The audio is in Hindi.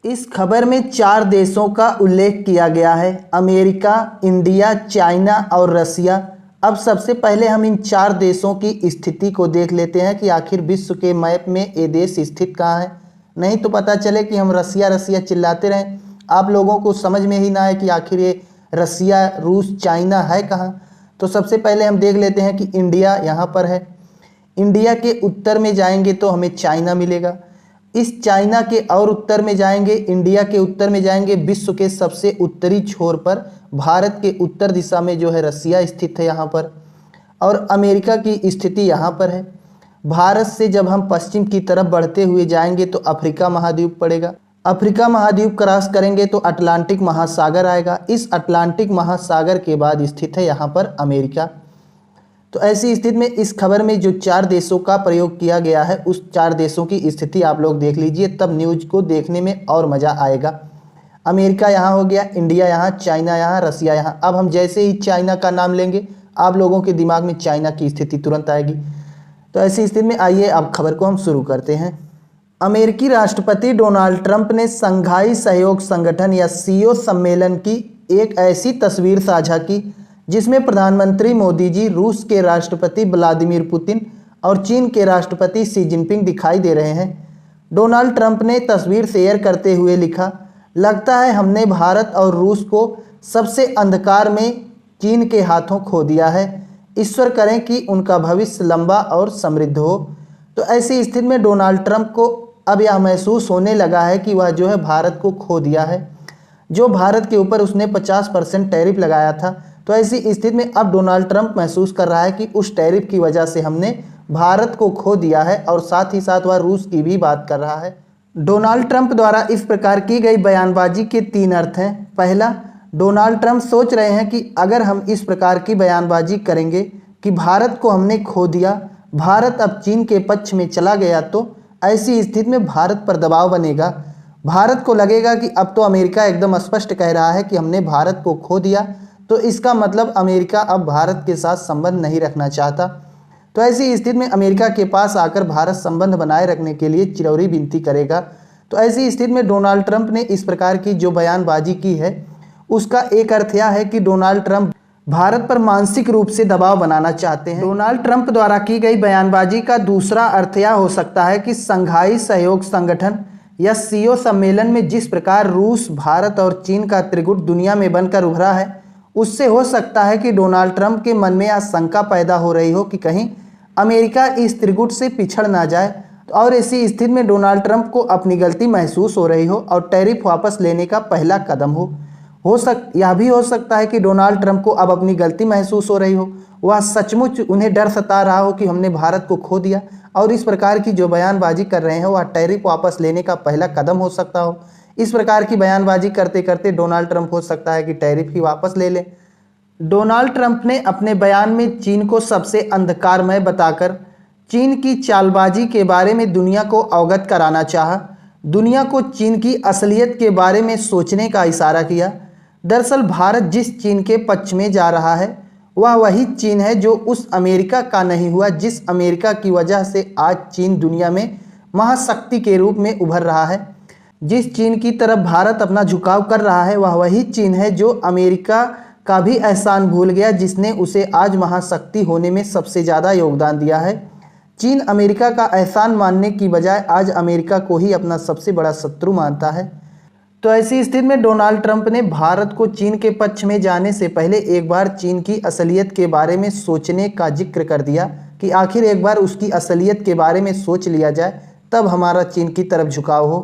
इस खबर में 4 देशों का उल्लेख किया गया है, अमेरिका, इंडिया, चाइना और रसिया। अब सबसे पहले हम इन 4 देशों की स्थिति को देख लेते हैं कि आखिर विश्व के मैप में ये देश स्थित कहाँ है। नहीं तो पता चले कि हम रसिया रसिया चिल्लाते रहें, आप लोगों को समझ में ही ना आए कि आखिर ये रसिया, रूस, चाइना है कहाँ। तो सबसे पहले हम देख लेते हैं कि इंडिया यहाँ पर है। इंडिया के उत्तर में जाएंगे तो हमें चाइना मिलेगा। इस चाइना के और उत्तर में जाएंगे, इंडिया के उत्तर में जाएंगे, विश्व के सबसे उत्तरी छोर पर भारत के उत्तर दिशा में जो है रसिया स्थित है यहाँ पर, और अमेरिका की स्थिति यहाँ पर है। भारत से जब हम पश्चिम की तरफ बढ़ते हुए जाएंगे तो अफ्रीका महाद्वीप पड़ेगा। अफ्रीका महाद्वीप क्रॉस करेंगे तो अटलांटिक महासागर आएगा। इस अटलांटिक महासागर के बाद स्थित है यहाँ पर अमेरिका। तो ऐसी स्थिति में इस खबर में जो 4 देशों का प्रयोग किया गया है, उस 4 देशों की स्थिति आप लोग देख लीजिए, तब न्यूज को देखने में और मज़ा आएगा। अमेरिका यहाँ हो गया, इंडिया यहाँ, चाइना यहाँ, रसिया यहाँ। अब हम जैसे ही चाइना का नाम लेंगे आप लोगों के दिमाग में चाइना की स्थिति तुरंत आएगी। तो ऐसी स्थिति में आइए अब खबर को हम शुरू करते हैं। अमेरिकी राष्ट्रपति डोनाल्ड ट्रंप ने शंघाई सहयोग संगठन या सीओ सम्मेलन की एक ऐसी तस्वीर साझा की जिसमें प्रधानमंत्री मोदी जी, रूस के राष्ट्रपति व्लादिमीर पुतिन और चीन के राष्ट्रपति शी जिनपिंग दिखाई दे रहे हैं। डोनाल्ड ट्रंप ने तस्वीर शेयर करते हुए लिखा, लगता है हमने भारत और रूस को सबसे अंधकार में चीन के हाथों खो दिया है। ईश्वर करें कि उनका भविष्य लंबा और समृद्ध हो। तो ऐसी स्थिति में डोनाल्ड ट्रंप को अब यह महसूस होने लगा है कि वह जो है भारत को खो दिया है। जो भारत के ऊपर उसने 50% टैरिफ लगाया था, तो ऐसी स्थिति में अब डोनाल्ड ट्रंप महसूस कर रहा है कि उस टैरिफ की वजह से हमने भारत को खो दिया है, और साथ ही साथ वह रूस की भी बात कर रहा है। डोनाल्ड ट्रंप द्वारा इस प्रकार की गई बयानबाजी के 3 अर्थ हैं। पहला, डोनाल्ड ट्रंप सोच रहे हैं कि अगर हम इस प्रकार की बयानबाजी करेंगे कि भारत को हमने खो दिया, भारत अब चीन के पक्ष में चला गया, तो ऐसी स्थिति में भारत पर दबाव बनेगा। भारत को लगेगा कि अब तो अमेरिका एकदम स्पष्ट कह रहा है कि हमने भारत को खो दिया, तो इसका मतलब अमेरिका अब भारत के साथ संबंध नहीं रखना चाहता। तो ऐसी स्थिति में अमेरिका के पास आकर भारत संबंध बनाए रखने के लिए चिरौरी विनती करेगा। तो ऐसी स्थिति में डोनाल्ड ट्रंप ने इस प्रकार की जो बयानबाजी की है, उसका एक अर्थ यह है कि डोनाल्ड ट्रंप भारत पर मानसिक रूप से दबाव बनाना चाहते हैं। डोनाल्ड ट्रंप द्वारा की गई बयानबाजी का दूसरा अर्थ यह हो सकता है कि शंघाई सहयोग संगठन या सीओ सम्मेलन में जिस प्रकार रूस, भारत और चीन का त्रिगुट दुनिया में बनकर उभरा है, उससे हो सकता है कि डोनाल्ड ट्रंप के मन में यह शंका पैदा हो रही हो कि कहीं अमेरिका इस त्रिगुट से पिछड़ ना जाए, और ऐसी स्थिति में डोनाल्ड ट्रंप को अपनी गलती महसूस हो रही हो और टैरिफ वापस लेने का पहला कदम हो। यह भी हो सकता है कि डोनाल्ड ट्रंप को अब अपनी गलती महसूस हो रही हो, वह सचमुच उन्हें डर सता रहा हो कि हमने भारत को खो दिया, और इस प्रकार की जो बयानबाजी कर रहे हैं वह टैरिफ वापस लेने का पहला कदम हो सकता हो। इस प्रकार की बयानबाजी करते करते डोनाल्ड ट्रंप हो सकता है कि टैरिफ ही वापस ले लें। डोनाल्ड ट्रंप ने अपने बयान में चीन को सबसे अंधकारमय बताकर चीन की चालबाजी के बारे में दुनिया को अवगत कराना चाहा। दुनिया को चीन की असलियत के बारे में सोचने का इशारा किया। दरअसल भारत जिस चीन के पक्ष में जा रहा है वह वही चीन है जो उस अमेरिका का नहीं हुआ जिस अमेरिका की वजह से आज चीन दुनिया में महाशक्ति के रूप में उभर रहा है। जिस चीन की तरफ भारत अपना झुकाव कर रहा है वह वही चीन है जो अमेरिका का भी एहसान भूल गया, जिसने उसे आज महाशक्ति होने में सबसे ज़्यादा योगदान दिया है। चीन अमेरिका का एहसान मानने की बजाय आज अमेरिका को ही अपना सबसे बड़ा शत्रु मानता है। तो ऐसी स्थिति में डोनाल्ड ट्रंप ने भारत को चीन के पक्ष में जाने से पहले एक बार चीन की असलियत के बारे में सोचने का जिक्र कर दिया कि आखिर एक बार उसकी असलियत के बारे में सोच लिया जाए, तब हमारा चीन की तरफ झुकाव हो।